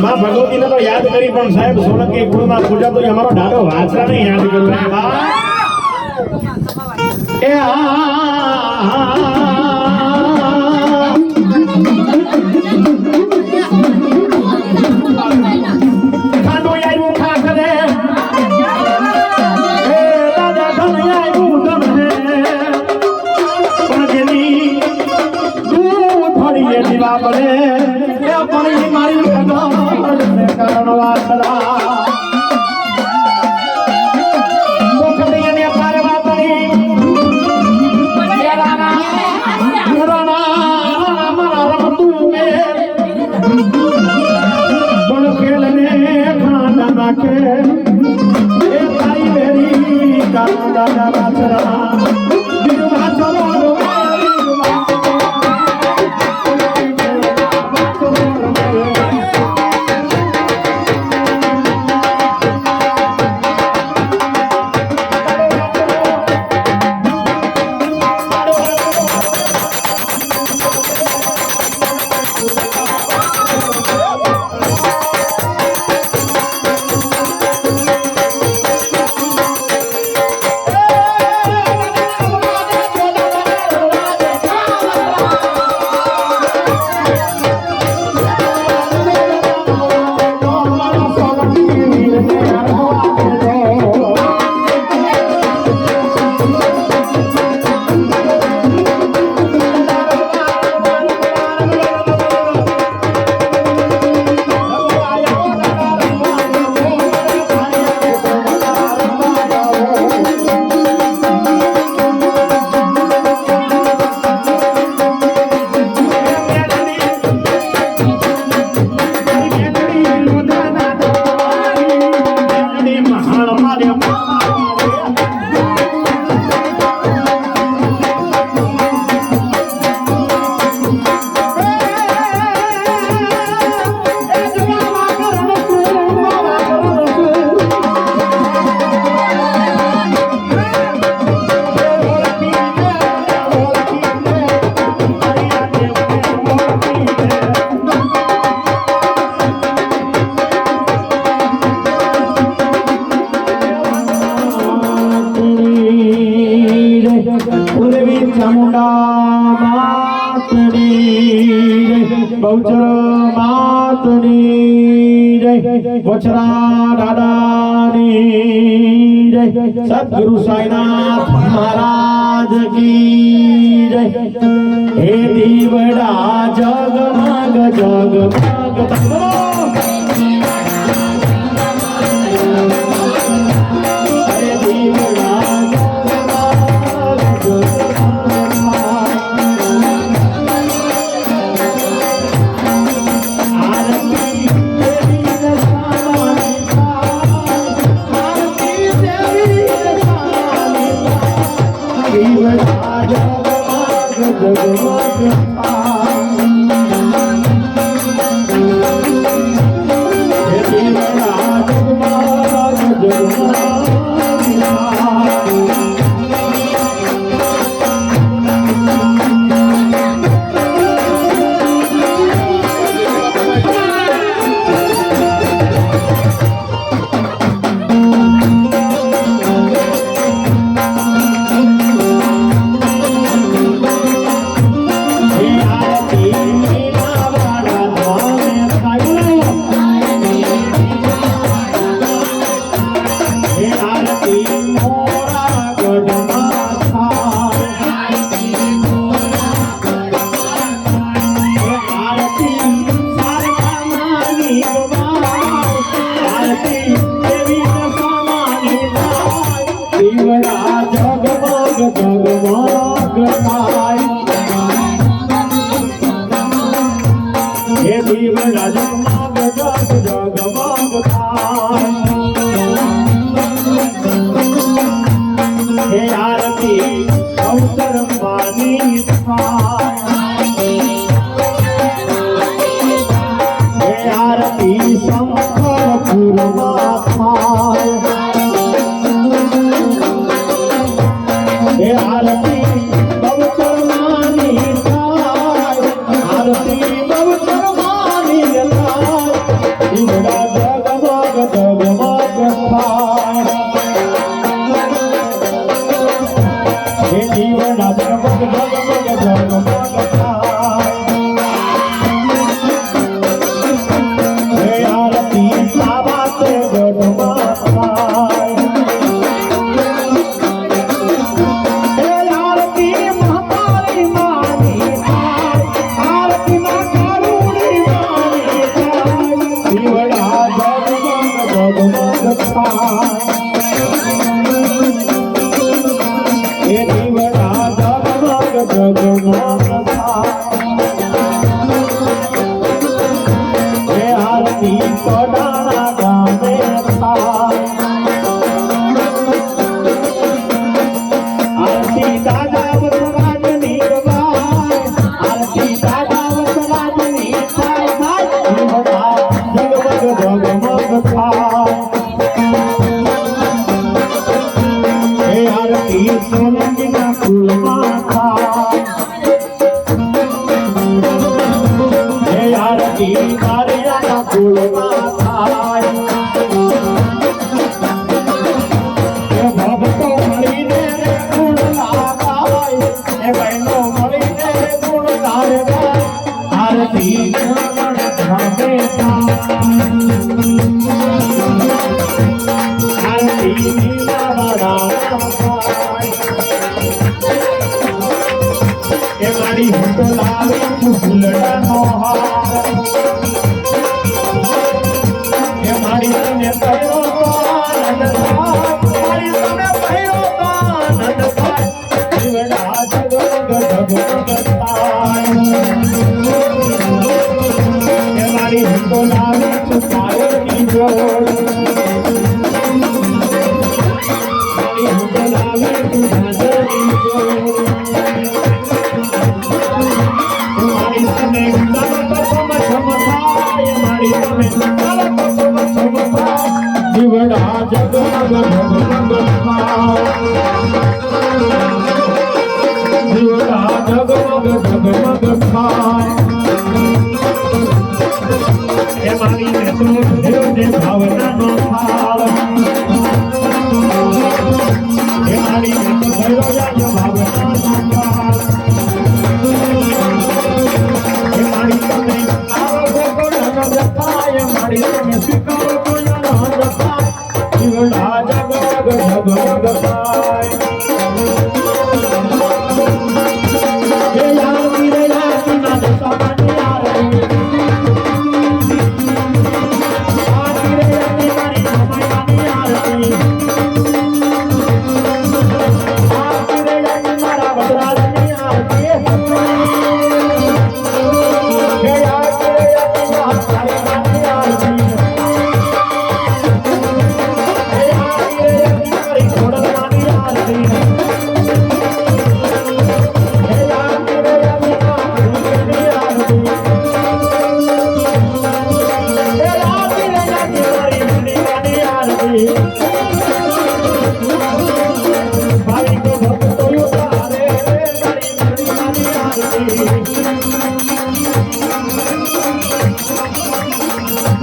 भगवती ने तो याद करी पण साहेब सोलंकी कुल में पूजा तो हमारो ढाडो वाचरा नहीं याद करू ए खांडो आयु खा करे ए दादा धन आयु गमने पगनी तू थोड़ी ये दीवा बड़े ए अपनी मारी कारण वासरा मुखड़ियने पार्वती राणा राणा हमारा रमतू में बड़ खेलने खाना नाके ए ताई मेरी कांदा का वासरा दिलवा चलो બહુચર માતની જય વચરા દાદાની જય સદગુરુ સાઈનાથ મહારાજ કી જય હે દીવડા જગમગ જગમગ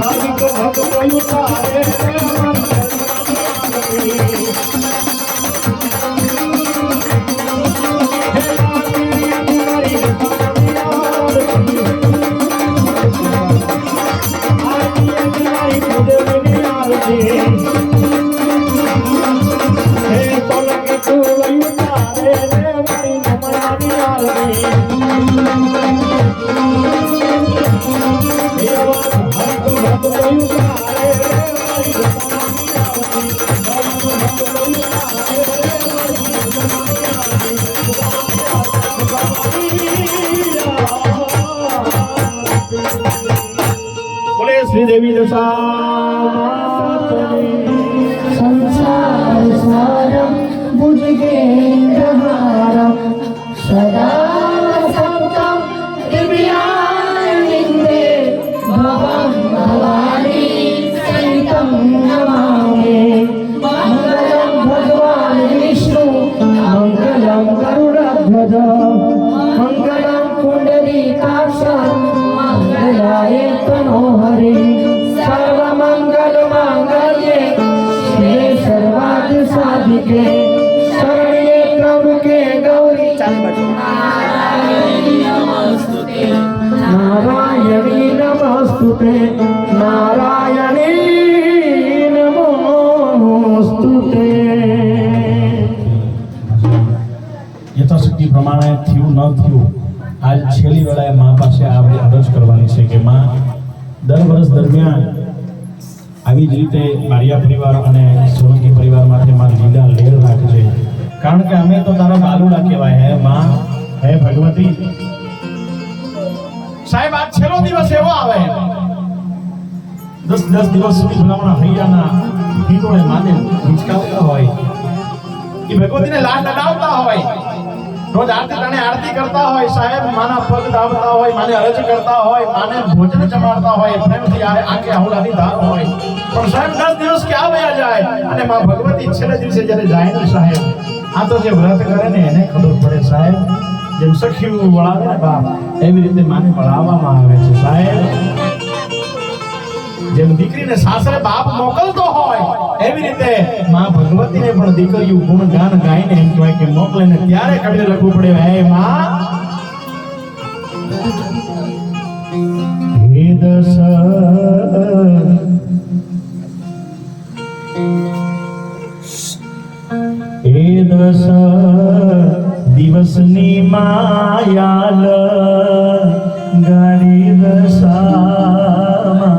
ભાવિક ભક્તો ઉતારે श्रीदेवी संसार सारम भुजगेन्द्रहारम सदा सत्तम दिव्यानंदे भवं भवानी सहितं नमामि मंगलम भगवान विष्णु मंगलम गरुड़ध्वज मंगलम पुंडरीकाक्ष मंगलाय तनोहरि सर्वमंगल मांगल्ये शिवे सर्वार्थ साधिके शरण्ये त्र्यंबके गौरी नारायणी नमस्तुते नारायणी नमस्तुते नारायणी नमोस्तुते। યથાશક્તિ પ્રમાણે થયું ન થયું આજ છેલ્લી વેળાએ મા પાસે આપણે અરજ કરવાની છે કે મા દર વર્ષ દરમિયાન આવી જ રીતે બારિયા પરિવાર અને સોલંકી પરિવારમાંથી મા લીલા લેર રાખજે, કારણ કે અમે તો તારા બાલુડા કહેવાય. હે મા, હે ભગવતી. સાહેબ આજ છેલ્લો દિવસ એવો આવે 10 દિવસ સુધી ભલામણા હૈયાના ગીતોને માને હિંચકાવતા હોય, એ ભગવતીને લાડ લડાવતા હોય, રોજ આરતી તને આરતી કરતા હોય, સાહેબ માના પગ દાબતા હોય, માને અરજ કરતા હોય, માને ભોજન જમાડતા હોય, પ્રેમથી આંખે આહુલાની ધાર હોય, પણ સાહેબ 10 દિવસ ક્યાં વયા જાય અને માં ભગવતી છેલ્લે દિવસે જ્યારે જાય ને સાહેબ, આ તો જે વ્રત કરે ને એને ખબર પડે સાહેબ. જેમ સખીઓ વળાવે ને બાપ, એવી રીતે માને વળાવવામાં આવે છે સાહેબ. જેમ દીકરીને સાસરે બાપ મોકલતો હોય એવી રીતે માં ભગવતીને પણ દીકરીઓ ગુણગાન ગાઈને એમ કહેવાય કે મોકલે ને ત્યારે કબીર લખવું પડે, હે માં હે દસ હે દસ દિવસની માયાલ ગાડી દશામાં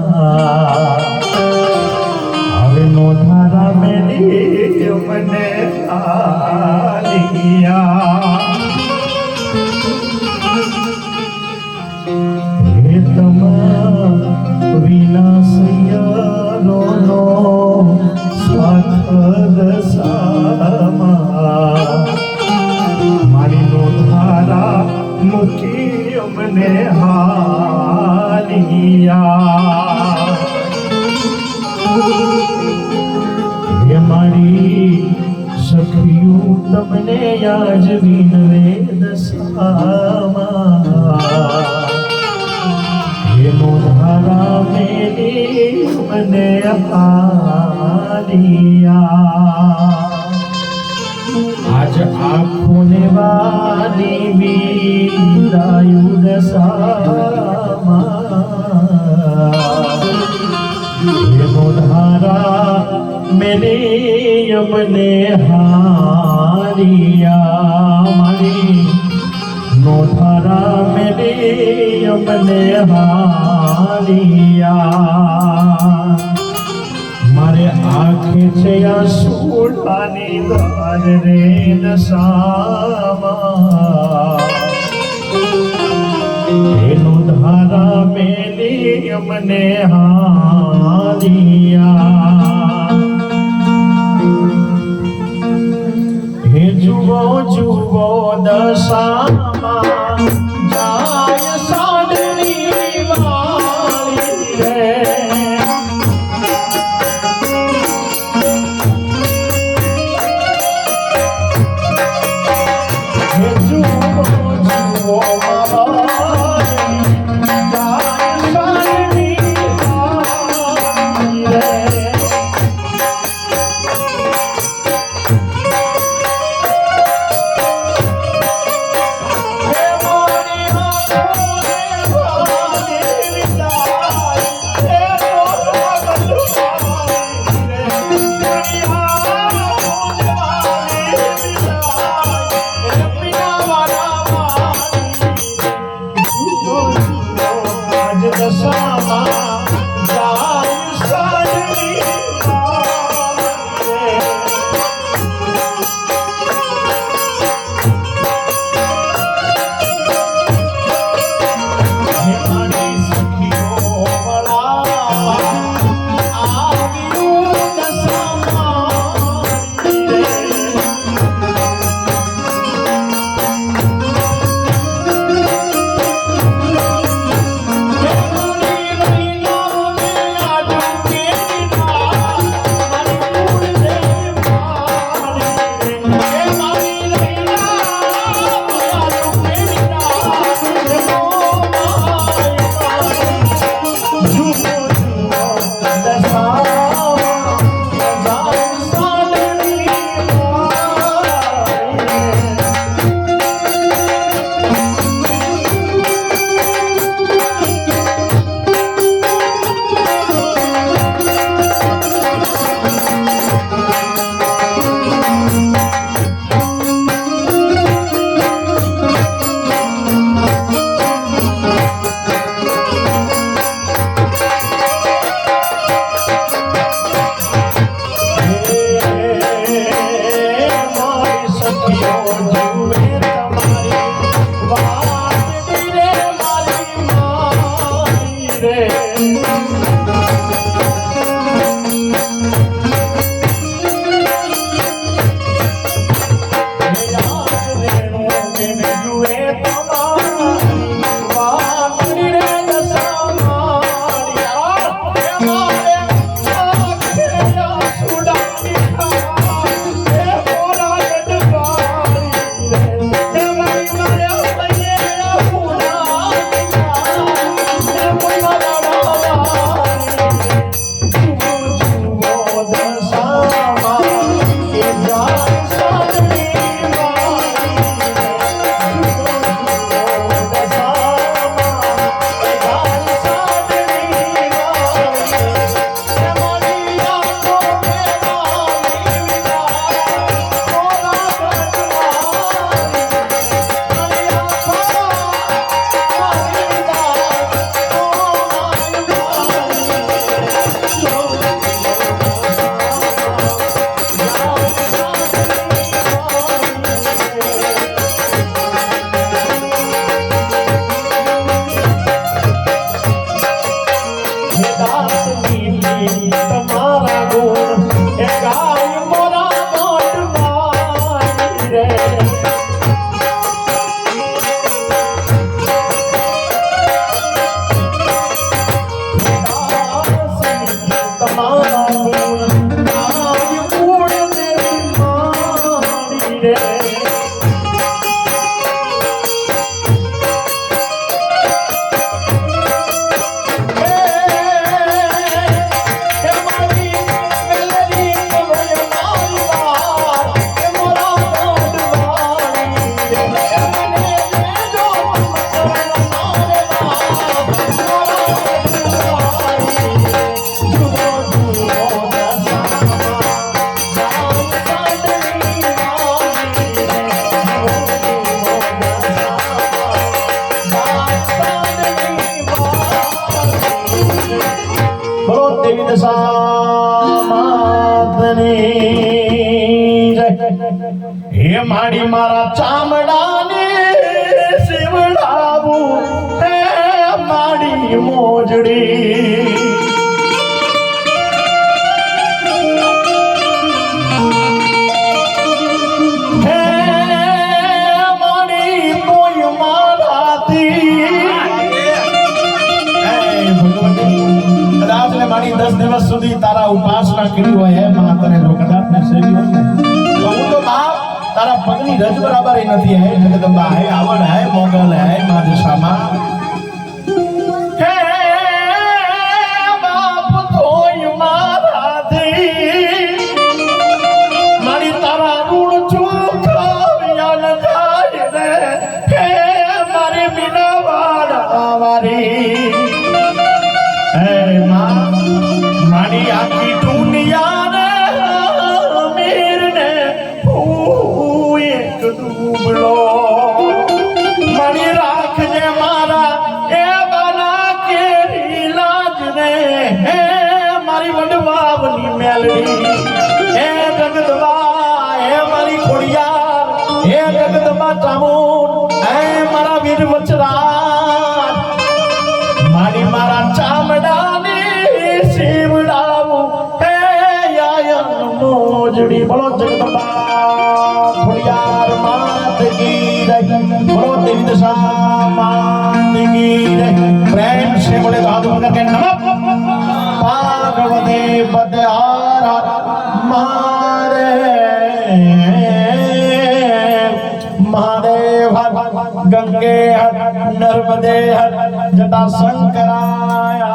હવે નો ધારા મેલી મને આલિયા હે તમ વિનાશયનો સ્વાથ દશામાં મારી નો ધારા મૂકી મને હાલિયા. હે મારી સખીઓ તમને યાજવીન વેદ સામા, હે નો ધારા મેલી મને હાલિયા. આજ આંખોને વાલી વિદાયુ દશામાં, હે નો ધારા મેલી અમને હારિયા. મારી નો ધારા મેલી અમને હારિયા. મારે આંખે છે આંસુડાની ધાર રે દશામાં, એનો ધારા મેલી અમને હારિયા. હે જુઓ જુઓ દશામાં જાય સાડની વાળી રે, જ દશામાં જાય સારી વારે. હે મારી સખીઓ વળાવા આવ્યું દશામાં રે. તમારા ગુણ એ ગાય મોરા ગોઠવાય રે. તમારા ગુણ ગાય ગુણ મેરી મારી રે. હે માડી મારા ચામડાને શિવડાવું હે માડી મોજડી. હે માડી કોઈ મારાથી કદાચ ને મારી 10 દિવસ સુધી તારા ઉપાસના કરી હોય હે માં તને જો કદાચ ને સેવી હોય ને તો હું તો બાપ તારા પગની રજ બરાબર નથી હે જગદંબા હે આવડ હે મોગલ હે માં દશામાં. હે બાપ કોઈ મારાથી મારી તારા ઋણ ચૂકવ્યા ન જાય રે. હે મારી મીના વાડા વારી. હે માં મારી આખી દુનિયાને મીરને હું એક ડૂબલો મારી રાખજે મારા લાલડી હે જગદંબા હે મારી ખોડિયાર હે જગદંબા ચામુંડ હે મારા વીર વચરાજ મારી મારા ચામડાની શિવડાવું હે યાયન મોજડી બોલો જગદંબા ખોડિયાર માત કી જય બોલો દેવી દશા માત કી જય પ્રેમ से बोले तो हाथ ऊपर करके नमः पार्वती पदहार मारे महादेव हर गंगे हर नर्मदे हर जटा शंकराया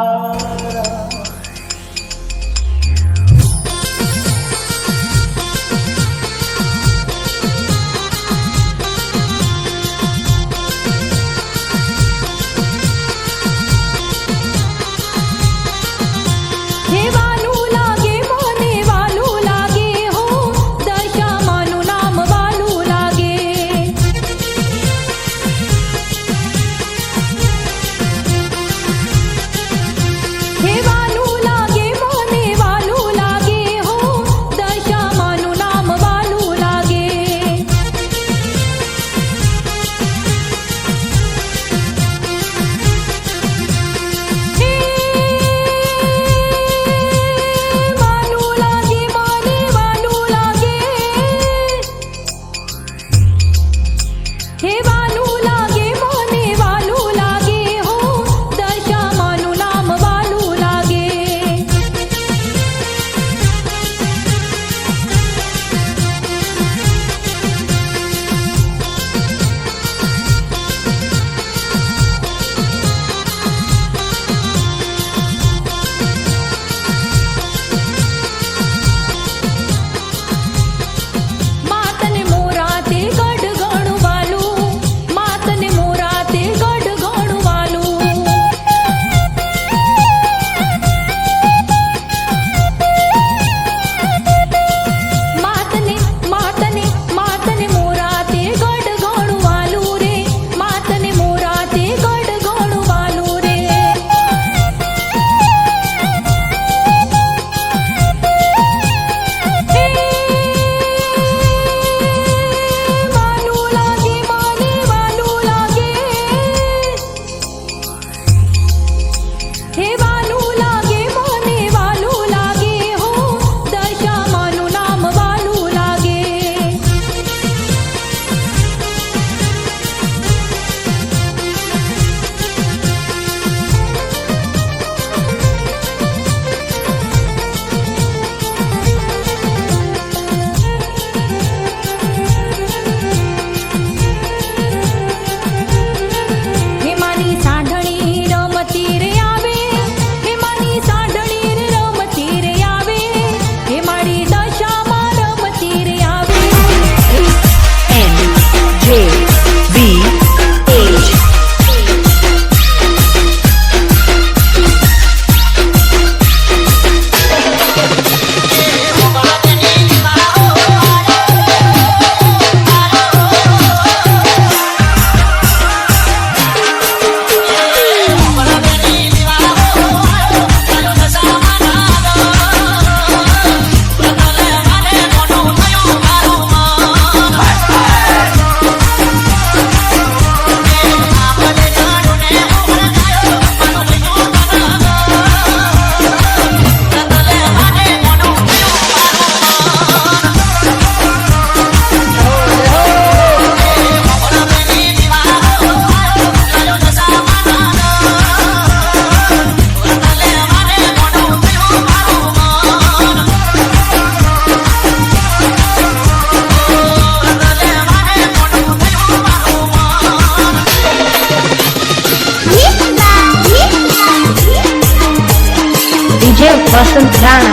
वसंत राणा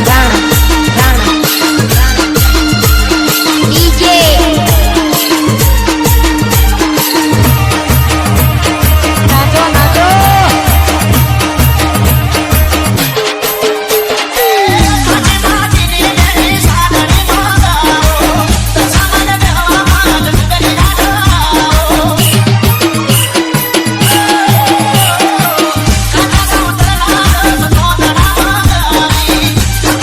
राणा राणा डीजे नाचो नाचो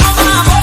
Come on.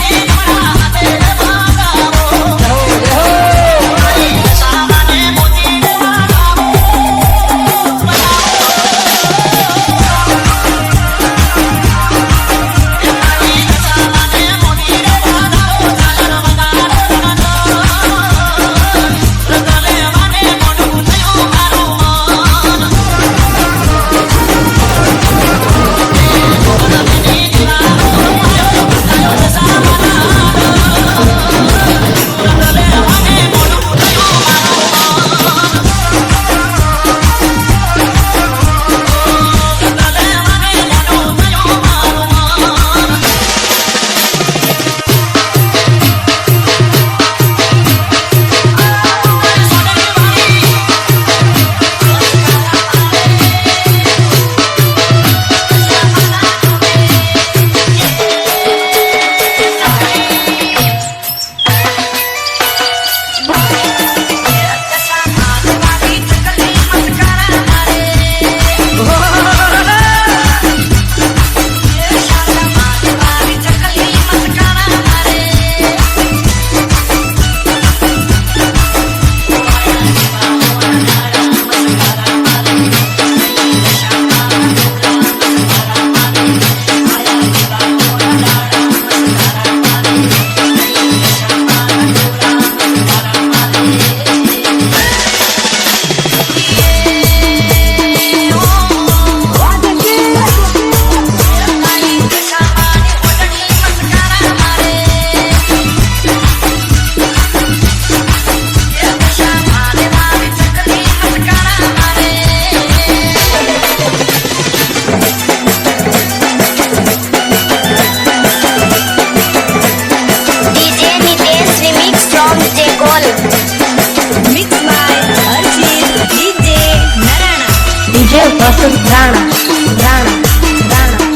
गोल Mixed by Harshit DJ Narana. DJ Vasant Rana Rana Rana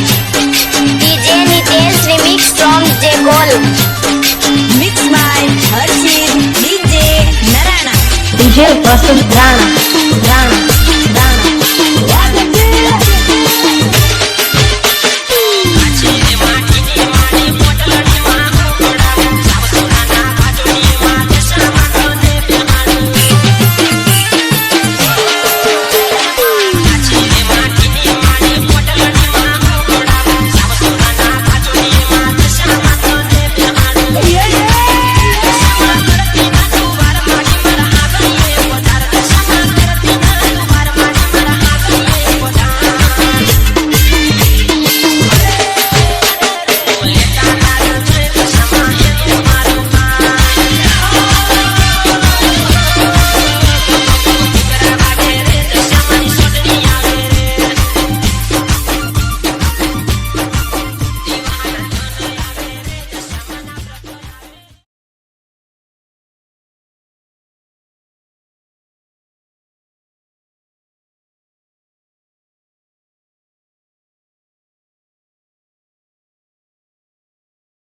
DJ Nitesh remix from जे गोल Mixed by Harshit DJ Narana. DJ Vasant Rana